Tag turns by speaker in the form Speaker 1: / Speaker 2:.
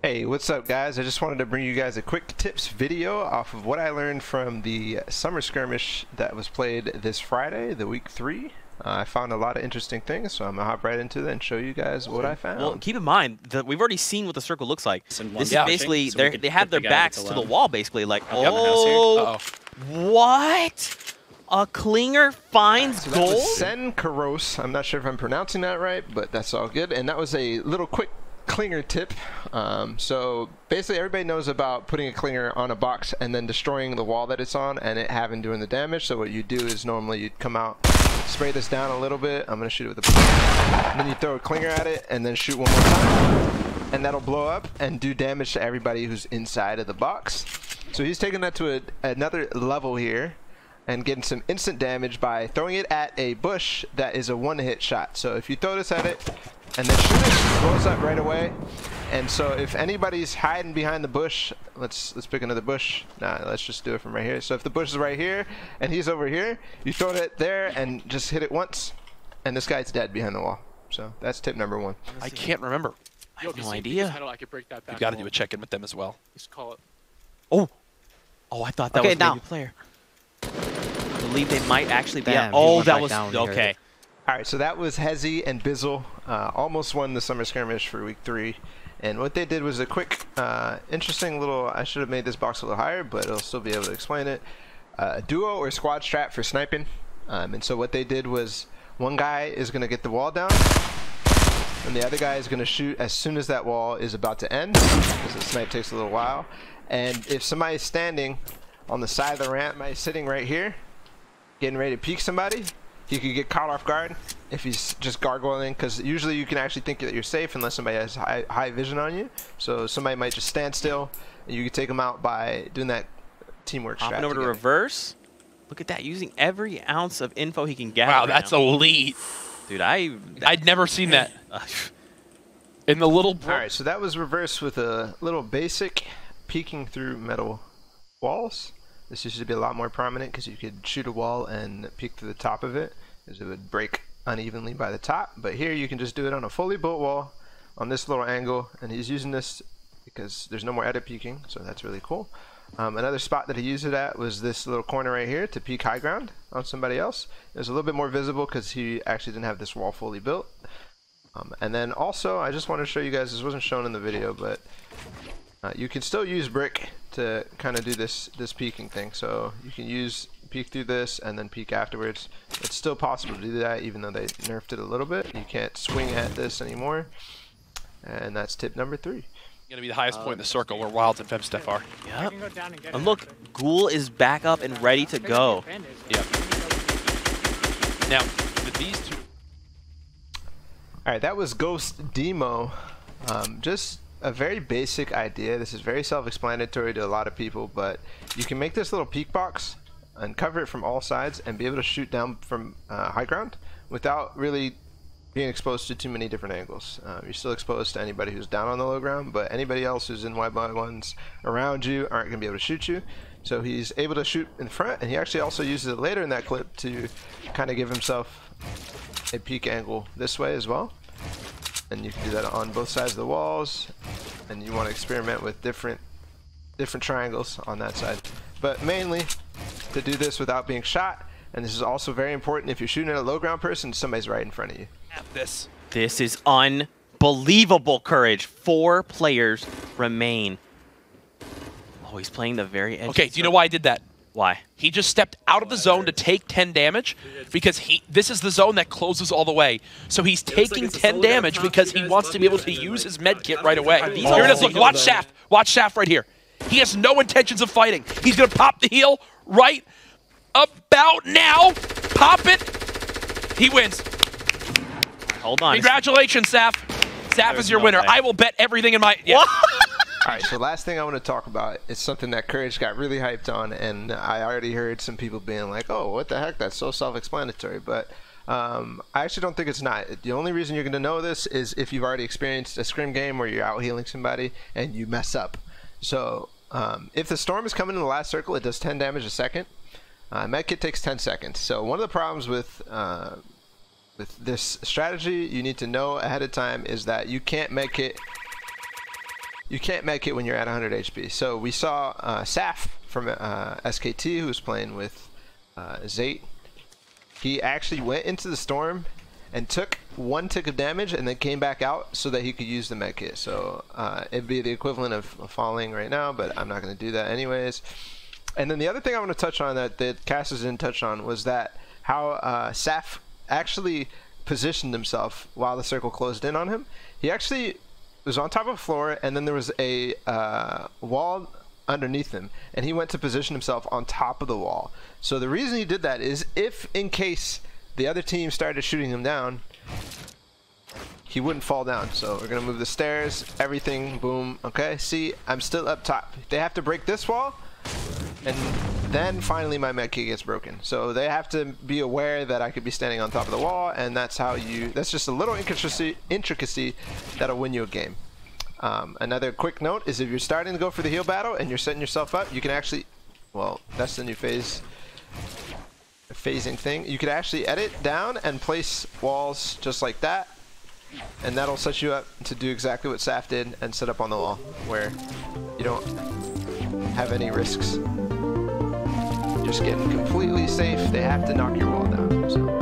Speaker 1: Hey, what's up guys? I just wanted to bring you guys a quick tips video off of what I learned from the Summer Skirmish that was played this Friday, the week 3. I found a lot of interesting things, so I'm going to hop right into it and show you guys what I found.
Speaker 2: Well, keep in mind that we've already seen what the circle looks like. This is basically,
Speaker 3: so
Speaker 2: they have their backs to the wall, basically. Like,
Speaker 3: oh,
Speaker 2: what? A clinger finds
Speaker 1: so
Speaker 2: gold?
Speaker 1: That was Sen Karos. I'm not sure if I'm pronouncing that right, but that's all good. And that was a little quick clinger tip. So basically everybody knows about putting a clinger on a box and then destroying the wall that it's on and it having doing the damage. So what you do is normally you'd come out, spray this down a little bit. I'm gonna shoot it with a and then you throw a clinger at it and then shoot one more time and that'll blow up and do damage to everybody who's inside of the box. So he's taking that to another level here and getting some instant damage by throwing it at a bush that is a one-hit shot. So if you throw this at it and then shoot it blows up right away. And so if anybody's hiding behind the bush, let's pick another bush. Nah, let's just do it from right here. So if the bush is right here and he's over here, you throw it there and just hit it once and this guy's dead behind the wall. So that's tip number 1.
Speaker 3: I can't remember.
Speaker 2: I have no idea.
Speaker 4: I could break that back.
Speaker 3: You've got to do a check-in with them as well.
Speaker 4: Just call it.
Speaker 2: Oh, I thought that was maybe a player. I believe they might actually be. Oh, that was okay.
Speaker 1: All right, so that was Hezzy and Bizzle, almost won the Summer Skirmish for week 3. And what they did was a quick, interesting little, I should have made this box a little higher, but it'll still be able to explain it. A duo or squad strat for sniping. And so what they did was one guy is going to get the wall down, and the other guy is going to shoot as soon as that wall is about to end, because the snipe takes a little while. And if somebody's standing on the side of the ramp, somebody's sitting right here, getting ready to peek somebody, he could get caught off guard if he's just gargoyling, because usually you can actually think that you're safe unless somebody has high vision on you. So somebody might just stand still, and you can take them out by doing that teamwork strat.
Speaker 2: Hopping over to reverse. Look at that, using every ounce of info he can gather.
Speaker 3: Wow, that's elite.
Speaker 2: Dude,
Speaker 3: I'd never seen that. In the little...
Speaker 1: Alright, so that was reverse with a little basic peeking through metal walls. This used to be a lot more prominent because you could shoot a wall and peek through the top of it, as it would break unevenly by the top. But here you can just do it on a fully built wall on this little angle, and he's using this because there's no more edit peeking, so that's really cool. Another spot that he used it at was this little corner right here to peek high ground on somebody else. It was a little bit more visible because he actually didn't have this wall fully built. And then also, I just want to show you guys, this wasn't shown in the video, but you can still use brick to kind of do this peeking thing. So you can peek through this and then peek afterwards. It's still possible to do that even though they nerfed it a little bit. You can't swing at this anymore. And that's tip number 3.
Speaker 3: Going to be the highest point in the circle where Wilds and Femsteph are.
Speaker 2: Yep. And look, Ghoul is back up and ready to go.
Speaker 3: Yep. Now, with these two...
Speaker 1: Alright, that was Ghost Demo. Just a very basic idea. This is very self-explanatory to a lot of people, but you can make this little peek box and cover it from all sides and be able to shoot down from high ground without really being exposed to too many different angles. You're still exposed to anybody who's down on the low ground, but anybody else who's in wide by ones around you aren't going to be able to shoot you. So he's able to shoot in front, and he actually also uses it later in that clip to kind of give himself a peek angle this way as well. And you can do that on both sides of the walls, and you want to experiment with different triangles on that side. But mainly to do this without being shot, and this is also very important if you're shooting at a low ground person, somebody's right in front of you.
Speaker 2: This is unbelievable courage. 4 players remain. Oh, he's playing the very edge.
Speaker 3: Okay, do you know why I did that?
Speaker 2: Why?
Speaker 3: He just stepped out of the zone to take 10 damage because this is the zone that closes all the way. So he's taking 10 damage because he wants to be able to use his med kit right away. Here it is, look, watch Shaft. Watch Shaft right here. He has no intentions of fighting. He's going to pop the heal right about now. Pop it. He wins.
Speaker 2: Hold on.
Speaker 3: Congratulations, Saf. Saf is your winner. I will bet everything in my... Yeah.
Speaker 1: Alright, so last thing I want to talk about is something that Courage got really hyped on, and I already heard some people being like, oh, what the heck, that's so self-explanatory, but I actually don't think it's not. The only reason you're going to know this is if you've already experienced a scrim game where you're out healing somebody and you mess up. So if the storm is coming in the last circle, it does 10 damage a second. Medkit takes 10 seconds. So one of the problems with this strategy you need to know ahead of time is that you can't medkit you can't med kit when you're at 100 HP. So we saw Saf from SKT, who was playing with Zate. He actually went into the storm and took 1 tick of damage and then came back out so that he could use the med kit. So it'd be the equivalent of falling right now, but I'm not going to do that anyways. And then the other thing I want to touch on that casters didn't touch on was that how Saf actually positioned himself while the circle closed in on him. He actually was on top of a floor, and then there was a wall underneath him, and he went to position himself on top of the wall. So the reason he did that is if in case the other team started shooting him down, he wouldn't fall down. So we're gonna move the stairs, everything, boom. Okay, see, I'm still up top. They have to break this wall, and then finally my med kit gets broken. So they have to be aware that I could be standing on top of the wall, and that's how that's just a little intricacy that'll win you a game. Another quick note is if you're starting to go for the heal battle and you're setting yourself up, you can actually, well, that's the new phasing thing. You could actually edit down and place walls just like that, and that'll set you up to do exactly what Saf did and set up on the wall where you don't have any risks. You're just getting completely safe. They have to knock your wall down. So.